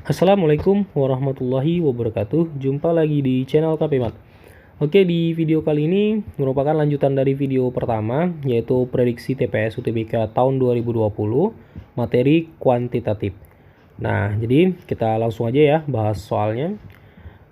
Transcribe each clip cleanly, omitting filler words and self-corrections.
Assalamualaikum warahmatullahi wabarakatuh. Jumpa lagi di channel KP Mat. Oke, di video kali ini merupakan lanjutan dari video pertama, yaitu prediksi TPS UTBK tahun 2020, materi kuantitatif. Nah, jadi kita langsung aja ya bahas soalnya.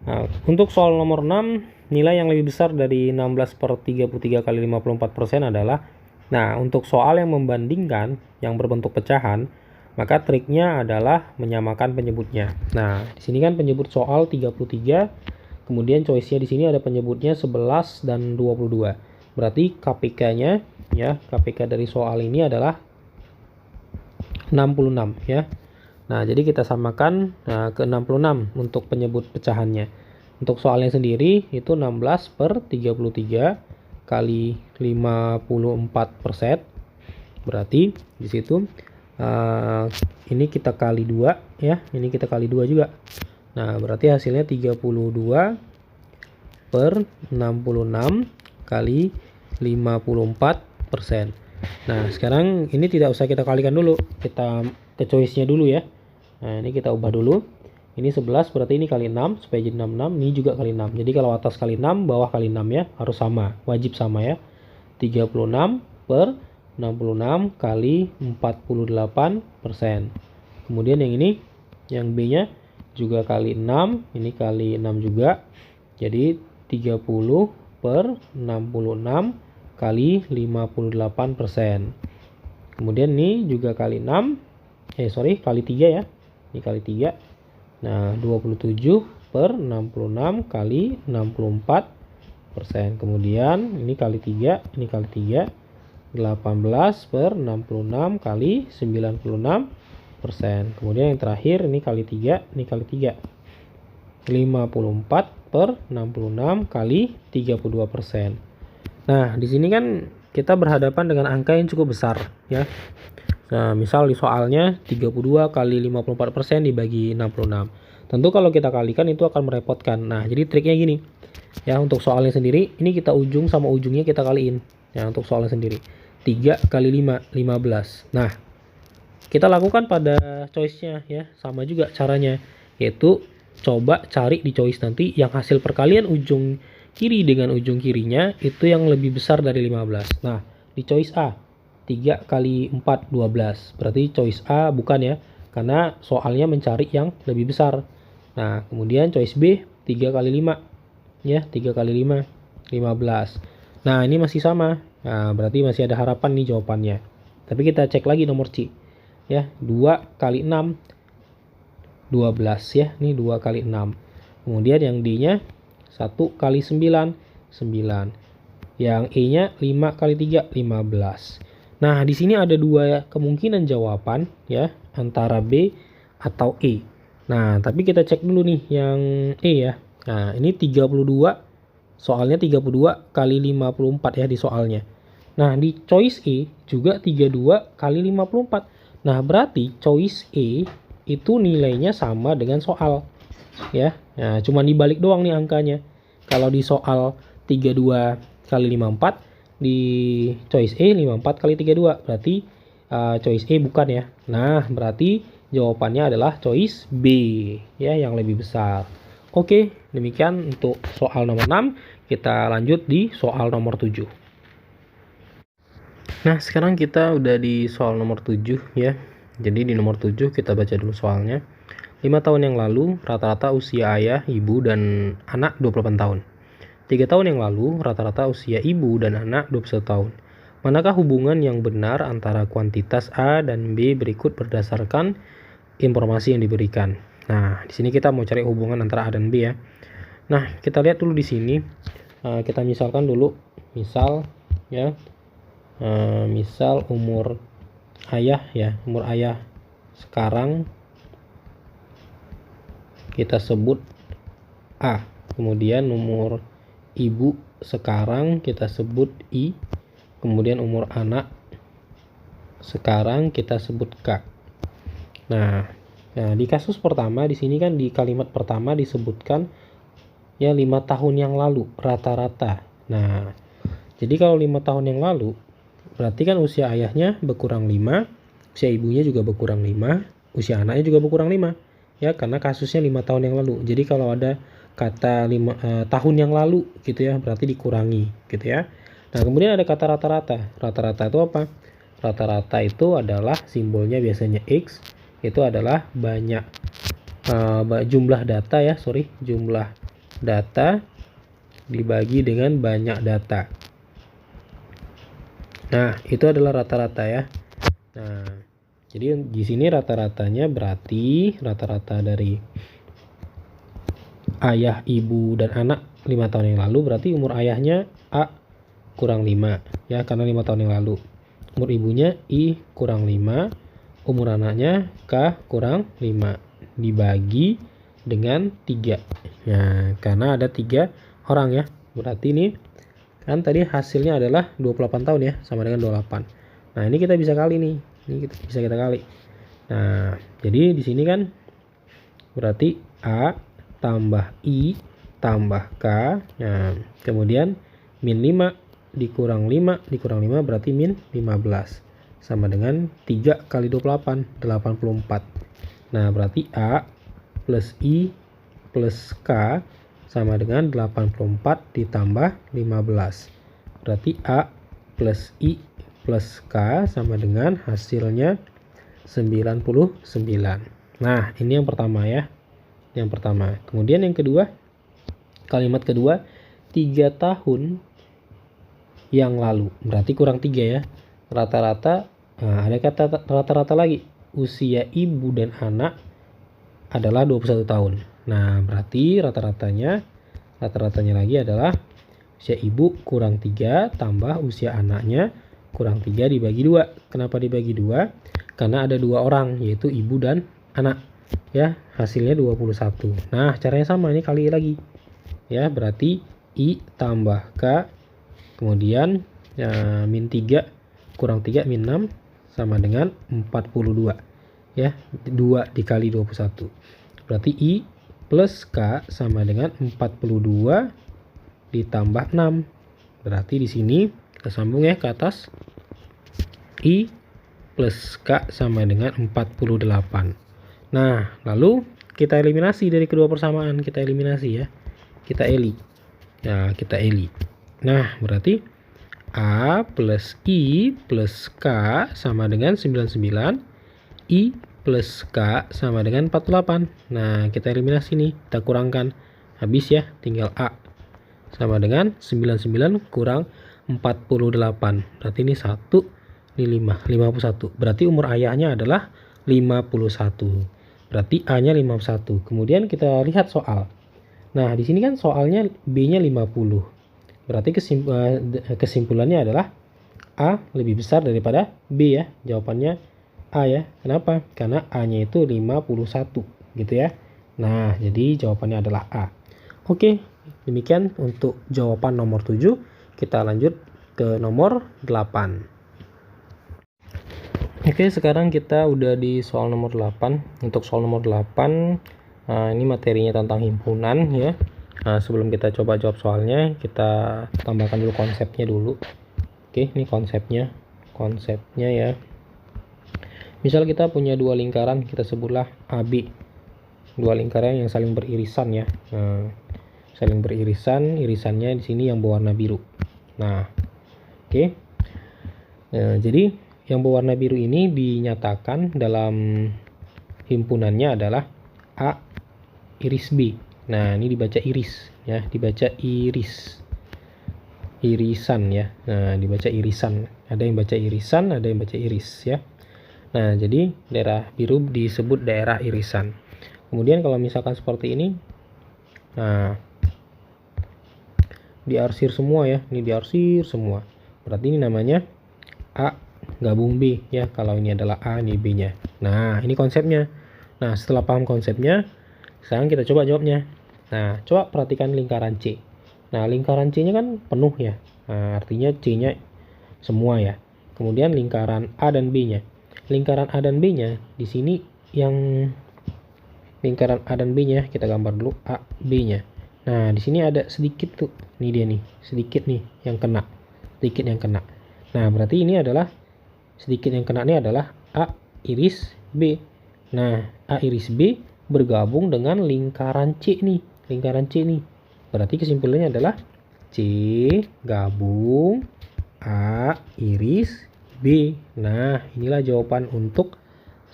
Nah, untuk soal nomor 6, nilai yang lebih besar dari 16/33 kali 54% adalah, nah, untuk soal yang membandingkan yang berbentuk pecahan, maka triknya adalah menyamakan penyebutnya. Nah, di sini kan penyebut soal 33, kemudian choice-nya di sini ada penyebutnya 11 dan 22. Berarti KPK-nya ya, KPK dari soal ini /66 ya. Nah, jadi kita samakan ke 66 untuk penyebut pecahannya. Untuk soalnya sendiri itu 16/33 kali 54%. Berarti di situ ini kita kali 2 ya, ini kita kali 2 juga. Nah, berarti hasilnya 32/66 kali 54%. Nah, sekarang ini tidak usah kita kalikan dulu, kita ke choice-nya dulu ya. Nah, ini kita ubah dulu. Ini 11 berarti ini kali 6 supaya jadi 66, ini juga kali 6. Jadi kalau atas kali 6, bawah kali 6 ya, harus sama, wajib sama ya. 36/66 kali 48%. Kemudian yang ini, yang B-nya juga kali 6, ini kali 6 juga. Jadi 30/66 kali 58%. Kemudian ini juga kali 6, kali 3 ya. Ini kali 3. Nah, 27/66 kali 64%. Kemudian ini kali 3, ini kali 3. 18/66 kali 96%. Kemudian yang terakhir ini kali 3, ini kali 3. 54/66 kali 32%. Nah, di sini kan kita berhadapan dengan angka yang cukup besar ya. Nah, misal di soalnya 32 kali 54% dibagi 66. Tentu kalau kita kalikan itu akan merepotkan. Nah, jadi triknya gini. Ya, untuk soalnya sendiri ini kita ujung sama ujungnya kita kaliin. Ya, untuk soalnya sendiri 3 kali 5, 15. Nah, kita lakukan pada choice-nya ya, sama juga caranya, yaitu coba cari di choice nanti yang hasil perkalian ujung kiri dengan ujung kirinya itu yang lebih besar dari 15. Nah, di choice A 3 kali 4, 12. Berarti choice A bukan ya, karena soalnya mencari yang lebih besar. Nah, kemudian choice B 3 kali 5 ya, 3 kali 5, 15. Nah, ini masih sama. Nah, berarti masih ada harapan nih jawabannya. Tapi kita cek lagi nomor C. Ya, 2 kali 6, 12 ya. Ini 2 kali 6. Kemudian yang D-nya 1 kali 9, 9. Yang E-nya 5 kali 3, 15. Nah, di sini ada dua kemungkinan jawaban ya, antara B atau E. Nah, tapi kita cek dulu nih yang E ya. Nah, ini 32. Soalnya 32 kali 54 ya di soalnya. Nah, di choice E juga 32 kali 54. Nah, berarti choice E itu nilainya sama dengan soal. Ya. Nah, cuma dibalik doang nih angkanya. Kalau di soal 32 kali 54, di choice E 54 kali 32. Berarti choice E bukan ya. Nah, berarti jawabannya adalah choice B ya, yang lebih besar. Oke, demikian untuk soal nomor 6. Kita lanjut di soal nomor 7. Nah, sekarang kita udah di soal nomor 7 ya. Jadi di nomor 7 kita baca dulu soalnya. 5 tahun yang lalu, rata-rata usia ayah, ibu, dan anak 28 tahun. 3 tahun yang lalu, rata-rata usia ibu dan anak 21 tahun. Manakah hubungan yang benar antara kuantitas A dan B berikut berdasarkan informasi yang diberikan? Nah, di sini kita mau cari hubungan antara A dan B ya. Nah, kita lihat dulu di sini. Kita misalkan dulu, misal ya. Misal umur ayah ya, umur ayah sekarang kita sebut A. Kemudian umur ibu sekarang kita sebut I. Kemudian umur anak sekarang kita sebut K. Nah, di kasus pertama di sini kan di kalimat pertama disebutkan ya 5 tahun yang lalu rata-rata. Nah, jadi kalau 5 tahun yang lalu berarti kan usia ayahnya berkurang 5, usia ibunya juga berkurang 5, usia anaknya juga berkurang 5. ya, karena kasusnya 5 tahun yang lalu. Jadi kalau ada kata 5 tahun yang lalu gitu ya, berarti dikurangi gitu ya. Nah, kemudian ada kata rata-rata. Rata-rata itu apa? Rata-rata itu adalah simbolnya biasanya X, itu adalah banyak jumlah data ya, jumlah data dibagi dengan banyak data. Nah, itu adalah rata-rata ya. Nah, jadi di sini rata-ratanya berarti rata-rata dari ayah, ibu, dan anak 5 tahun yang lalu, berarti umur ayahnya A kurang 5 ya, karena 5 tahun yang lalu. Umur ibunya I kurang 5, umur anaknya K kurang 5, dibagi dengan 3. Nah, karena ada 3 orang ya, berarti ini kan tadi hasilnya adalah 28 tahun ya, sama dengan 28. Nah, ini kita bisa kali nih. Ini bisa kita kali. Nah, jadi di sini kan berarti A tambah I tambah K. Nah, kemudian min 5 dikurang 5 berarti min 15. Sama dengan 3 kali 28, 84. Nah, berarti A plus I plus K sama dengan 84 ditambah 15. Berarti A plus I plus K sama dengan hasilnya 99. Nah, ini yang pertama ya. Yang pertama. Kemudian yang kedua, kalimat kedua, 3 tahun yang lalu. Berarti kurang 3 ya. Rata-rata, nah ada kata rata-rata lagi. Usia ibu dan anak adalah 21 tahun. Nah, berarti rata-ratanya lagi adalah usia ibu kurang 3 tambah usia anaknya kurang 3 dibagi 2. Kenapa dibagi 2? Karena ada 2 orang, yaitu ibu dan anak. Ya, hasilnya 21. Nah, caranya sama, ini kali lagi. Ya, berarti I tambah K, kemudian ya, min 3 kurang 3 min 6 sama dengan 42. Ya, 2 dikali 21. Berarti I plus K sama dengan 42 ditambah 6. Berarti di sini kita sambung ya ke atas. I plus K sama dengan 48. Nah, lalu kita eliminasi dari kedua persamaan. Kita eliminasi ya. Kita eli. Nah, kita eli. Nah, berarti A plus I plus K sama dengan 99. I plus K sama dengan 48. Nah, kita eliminasi nih. Kita kurangkan. Habis ya, tinggal A. Sama dengan 99 kurang 48. Berarti ini 1, ini 5, 51. Berarti umur ayahnya adalah 51. Berarti A-nya 51. Kemudian kita lihat soal. Nah, di sini kan soalnya B-nya 50. Berarti kesimpulannya adalah A lebih besar daripada B ya. Jawabannya A ya. Kenapa? Karena A-nya itu 51 gitu ya. Nah, jadi jawabannya adalah A. Oke, demikian untuk jawaban nomor 7. Kita lanjut ke nomor 8. Oke, sekarang kita udah di soal nomor 8. Untuk soal nomor 8, ini materinya tentang himpunan ya. Sebelum kita coba jawab soalnya, kita tambahkan dulu konsepnya dulu. Oke, ini konsepnya ya. Misal kita punya 2 lingkaran, kita sebutlah AB. 2 lingkaran yang saling beririsan ya. Saling beririsan, irisannya di sini yang berwarna biru. Nah, oke. Jadi yang berwarna biru ini dinyatakan dalam himpunannya adalah A iris B. Nah, ini dibaca iris ya, dibaca iris. Irisan ya. Nah, dibaca irisan. Ada yang baca irisan, ada yang baca iris ya. Nah, jadi daerah biru disebut daerah irisan. Kemudian kalau misalkan seperti ini, nah, diarsir semua ya. Ini diarsir semua. Berarti ini namanya A gabung B ya. Kalau ini adalah A, ini B-nya. Nah, ini konsepnya. Nah, setelah paham konsepnya, sekarang kita coba jawabnya. Nah, coba perhatikan lingkaran C. Nah, lingkaran C-nya kan penuh ya. Nah, artinya C-nya semua ya. Kemudian lingkaran A dan B-nya. Lingkaran A dan B-nya di sini yang lingkaran A dan B-nya kita gambar dulu A, B-nya. Nah, di sini ada sedikit tuh. Ini dia nih, sedikit nih yang kena. Sedikit yang kena. Nah, berarti ini adalah sedikit yang kena ini adalah A iris B. Nah, A iris B bergabung dengan lingkaran C nih. Lingkaran C nih. Berarti kesimpulannya adalah C gabung A iris B. Nah, inilah jawaban untuk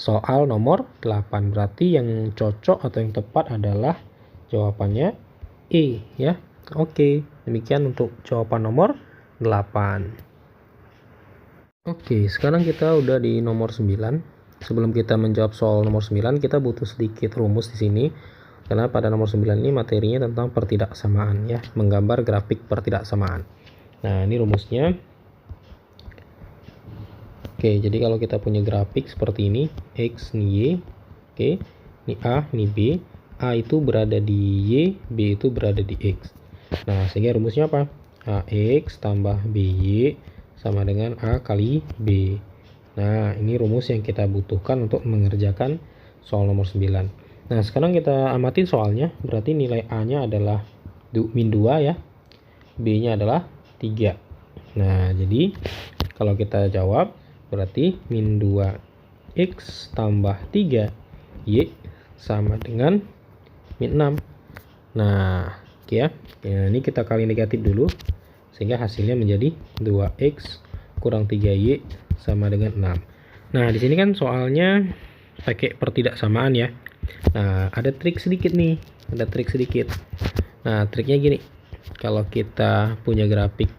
soal nomor 8. Berarti yang cocok atau yang tepat adalah jawabannya E ya. Oke, demikian untuk jawaban nomor 8. Oke, sekarang kita udah di nomor 9. Sebelum kita menjawab soal nomor 9, kita butuh sedikit rumus di sini. Karena pada nomor 9 ini materinya tentang pertidaksamaan ya, menggambar grafik pertidaksamaan. Nah, ini rumusnya. Oke, jadi kalau kita punya grafik seperti ini, X, ini Y. Oke, ini A, ini B. A itu berada di Y, B itu berada di X. Nah, sehingga rumusnya apa? AX tambah BY sama dengan A kali B. Nah, ini rumus yang kita butuhkan untuk mengerjakan soal nomor 9. Nah, sekarang kita amatin soalnya. Berarti nilai A-nya adalah min 2 ya. B-nya adalah 3. Nah, jadi kalau kita jawab berarti min 2X tambah 3Y sama dengan min 6. Nah, oke ya. Ini kita kali negatif dulu. Sehingga hasilnya menjadi 2X kurang 3Y sama dengan 6. Nah, di sini kan soalnya pakai pertidaksamaan ya. Nah, ada trik sedikit nih. Ada trik sedikit. Nah, triknya gini. Kalau kita punya grafik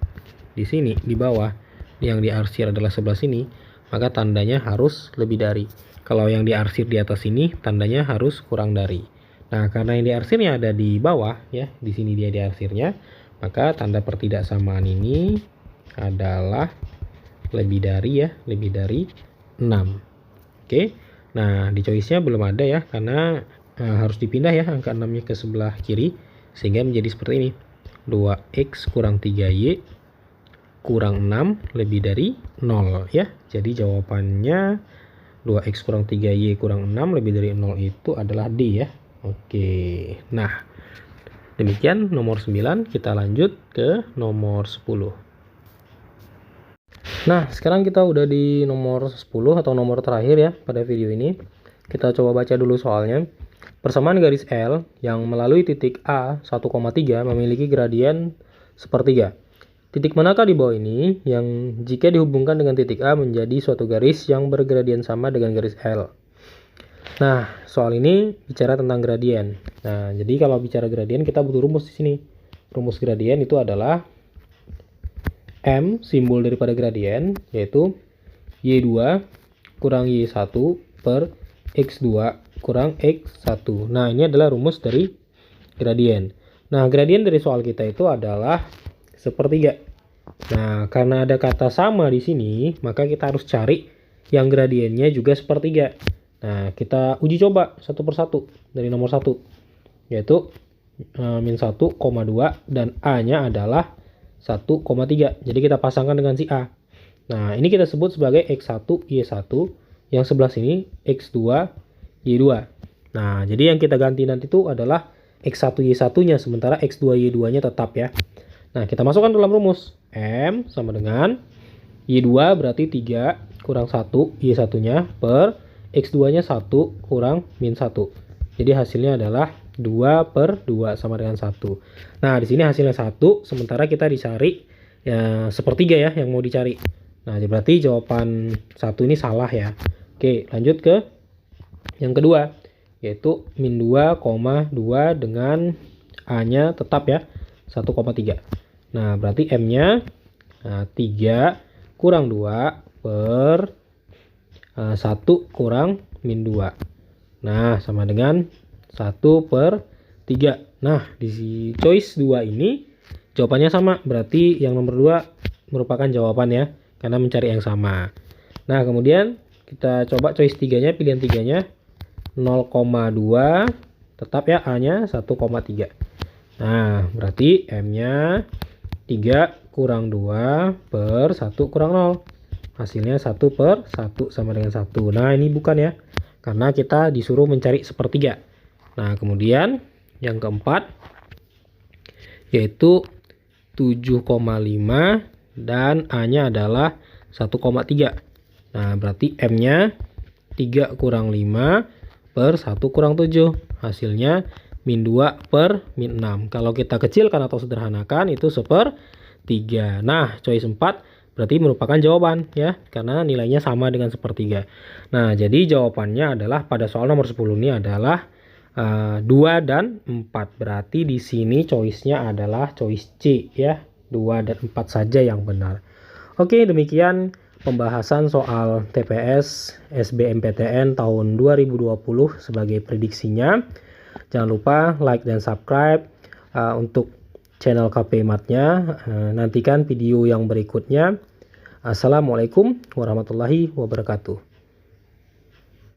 di sini, di bawah, yang diarsir adalah sebelah sini, maka tandanya harus lebih dari. Kalau yang diarsir di atas ini, tandanya harus kurang dari. Nah, karena yang diarsirnya ada di bawah, ya, di sini dia diarsirnya, maka tanda pertidaksamaan ini adalah lebih dari ya, lebih dari 6. Oke. Nah, di choice-nya belum ada ya, karena harus dipindah ya angka 6-nya ke sebelah kiri, sehingga menjadi seperti ini. 2X kurang 3Y kurang 6 lebih dari 0 ya. Jadi jawabannya 2X kurang 3Y kurang 6 lebih dari 0 itu adalah D ya. Oke. Nah, demikian nomor 9. Kita lanjut ke nomor 10. Nah, sekarang kita udah di nomor 10 atau nomor terakhir ya pada video ini. Kita coba baca dulu soalnya. Persamaan garis L yang melalui titik A 1,3 memiliki gradien sepertiga. Titik manakah di bawah ini yang jika dihubungkan dengan titik A menjadi suatu garis yang bergradien sama dengan garis L? Nah, soal ini bicara tentang gradien. Nah, jadi kalau bicara gradien kita butuh rumus di sini. Rumus gradien itu adalah M, simbol daripada gradien, yaitu Y2 kurang Y1 per X2 kurang X1. Nah, ini adalah rumus dari gradien. Nah, gradien dari soal kita itu adalah sepertiga. Nah, karena ada kata sama di sini, maka kita harus cari yang gradiennya juga sepertiga. Nah, kita uji coba satu persatu dari nomor 1, yaitu min 1,2 dan A-nya adalah 1,3. Jadi kita pasangkan dengan si A. Nah, ini kita sebut sebagai X1, Y1. Yang sebelah sini X2, Y2. Nah, jadi yang kita ganti nanti itu adalah X1, Y1-nya. Sementara X2, Y2-nya tetap ya. Nah, kita masukkan dalam rumus. M sama dengan Y2 berarti 3 kurang 1, Y1-nya per X2-nya 1 kurang min 1. Jadi hasilnya adalah 2 per 2 sama dengan 1. Nah, di sini hasilnya 1, sementara kita dicari ya, sepertiga ya yang mau dicari. Nah, berarti jawaban 1 ini salah ya. Oke, lanjut ke yang kedua, yaitu min 2,2 dengan A-nya tetap ya, 1,3. Nah, berarti M-nya 3 kurang 2 per 1 kurang min 2. Nah, sama dengan 1 per 3. Nah, di choice 2 ini jawabannya sama. Berarti yang nomor 2 merupakan jawaban ya, karena mencari yang sama. Nah, kemudian kita coba choice 3-nya, pilihan 3-nya 0,2. Tetap ya, A-nya 1,3. Nah, berarti M-nya 3 kurang 2 per 1 kurang 0. Hasilnya 1 per 1 sama dengan 1. Nah, ini bukan ya, karena kita disuruh mencari sepertiga. Nah, kemudian yang keempat yaitu 7,5 dan A-nya adalah 1,3. Nah, berarti M-nya 3 kurang 5 per 1 kurang 7. Hasilnya min 2 per min 6. Kalau kita kecilkan atau sederhanakan itu 1/3. Nah, choice 4 berarti merupakan jawaban ya, karena nilainya sama dengan 1/3. Nah, jadi jawabannya adalah pada soal nomor 10 ini adalah 2 dan 4. Berarti di sini choice-nya adalah choice C ya. 2 dan 4 saja yang benar. Oke, demikian pembahasan soal TPS SBMPTN tahun 2020 sebagai prediksinya. Jangan lupa like dan subscribe untuk channel KP Matnya. Nantikan video yang berikutnya. Assalamualaikum warahmatullahi wabarakatuh.